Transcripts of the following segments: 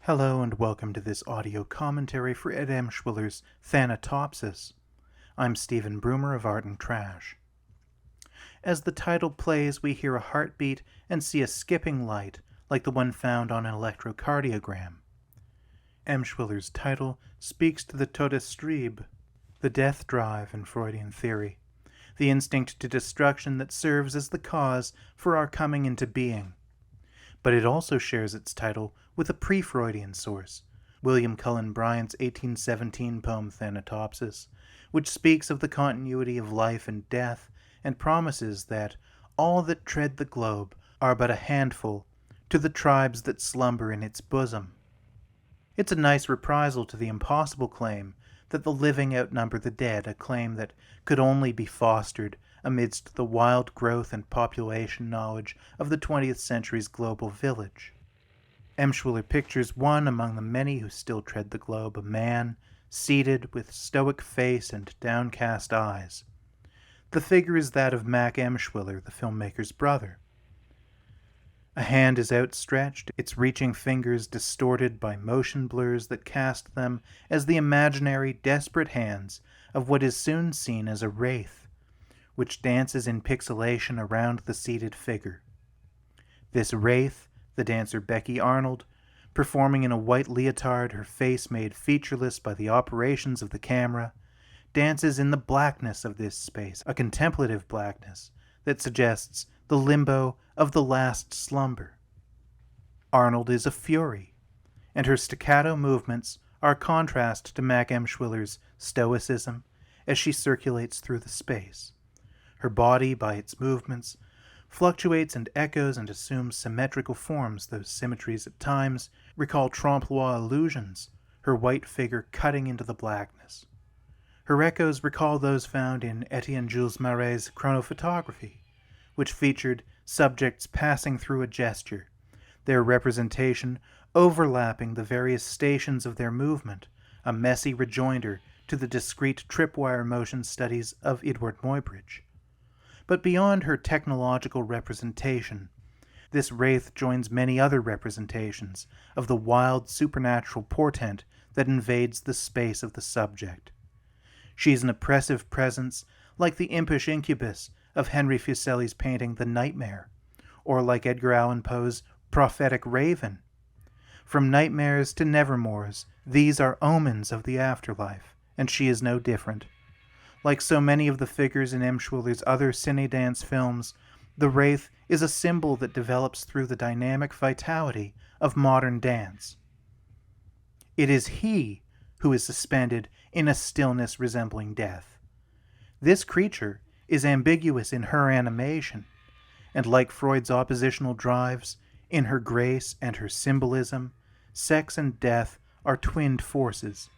Hello and welcome to this audio commentary for Ed Emshwiller's Thanatopsis. I'm Stephen Broomer of Art and Trash. As the title plays, we hear a heartbeat and see a skipping light like the one found on an electrocardiogram. Emshwiller's title speaks to the Todestriebe, the death drive in Freudian theory, the instinct to destruction that serves as the cause for our coming into being. But it also shares its title with a pre-Freudian source, William Cullen Bryant's 1817 poem Thanatopsis, which speaks of the continuity of life and death and promises that all that tread the globe are but a handful to the tribes that slumber in its bosom. It's a nice reprisal to the impossible claim that the living outnumber the dead, a claim that could only be fostered amidst the wild growth and population knowledge of the 20th century's global village. Emshwiller pictures one among the many who still tread the globe, a man seated with stoic face and downcast eyes. The figure is that of Mac Emshwiller, the filmmaker's brother. A hand is outstretched, its reaching fingers distorted by motion blurs that cast them as the imaginary, desperate hands of what is soon seen as a wraith, which dances in pixelation around the seated figure. This wraith, the dancer Becky Arnold, performing in a white leotard, her face made featureless by the operations of the camera, dances in the blackness of this space, a contemplative blackness that suggests the limbo of the last slumber. Arnold is a fury, and her staccato movements are a contrast to Mac Emshwiller's stoicism as she circulates through the space. Her body, by its movements, fluctuates and echoes and assumes symmetrical forms. Those symmetries at times recall trompe-l'oeil illusions, her white figure cutting into the blackness. Her echoes recall those found in Etienne Jules Maret's chronophotography, which featured subjects passing through a gesture, their representation overlapping the various stations of their movement, a messy rejoinder to the discrete tripwire motion studies of Edward Muybridge. But beyond her technological representation, this wraith joins many other representations of the wild supernatural portent that invades the space of the subject. She is an oppressive presence like the impish incubus of Henry Fuseli's painting The Nightmare, or like Edgar Allan Poe's prophetic raven. From nightmares to nevermores, these are omens of the afterlife, and she is no different. Like so many of the figures in Emshwiller's other cine-dance films, the wraith is a symbol that develops through the dynamic vitality of modern dance. It is he who is suspended in a stillness resembling death. This creature is ambiguous in her animation, and like Freud's oppositional drives, in her grace and her symbolism, sex and death are twinned forces.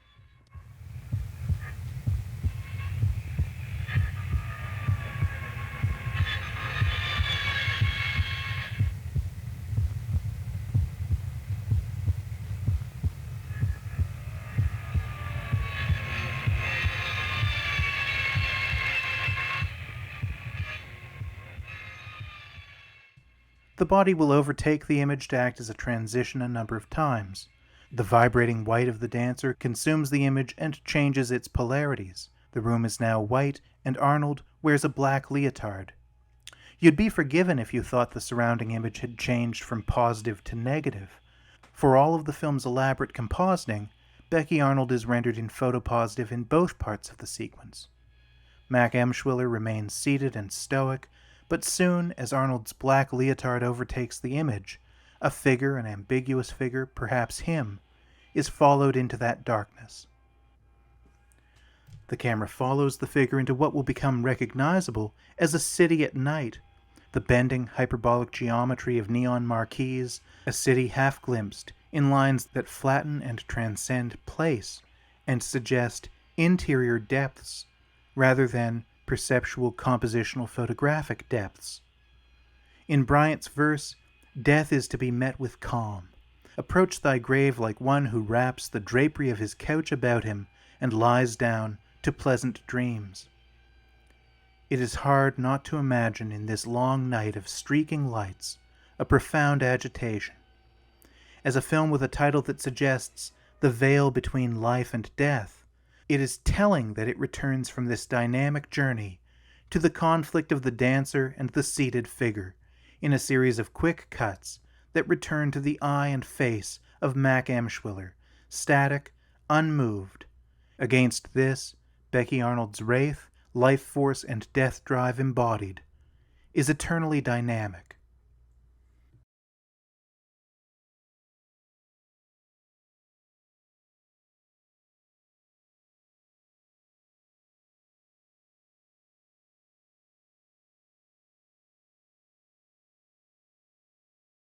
The body will overtake the image to act as a transition a number of times. The vibrating white of the dancer consumes the image and changes its polarities. The room is now white, and Arnold wears a black leotard. You'd be forgiven if you thought the surrounding image had changed from positive to negative. For all of the film's elaborate compositing, Becky Arnold is rendered in photopositive in both parts of the sequence. Mac Emshwiller remains seated and stoic, but soon, as Arnold's black leotard overtakes the image, a figure, an ambiguous figure, perhaps him, is followed into that darkness. The camera follows the figure into what will become recognizable as a city at night, the bending, hyperbolic geometry of neon marquees, a city half-glimpsed in lines that flatten and transcend place and suggest interior depths rather than perceptual compositional photographic depths. In Bryant's verse, death is to be met with calm. Approach thy grave like one who wraps the drapery of his couch about him and lies down to pleasant dreams. It is hard not to imagine in this long night of streaking lights a profound agitation, As a film with a title that suggests the veil between life and death, it is telling that it returns from this dynamic journey to the conflict of the dancer and the seated figure in a series of quick cuts that return to the eye and face of Mac Emshwiller, static, unmoved. Against this, Becky Arnold's wraith, life force, and death drive embodied, is eternally dynamic,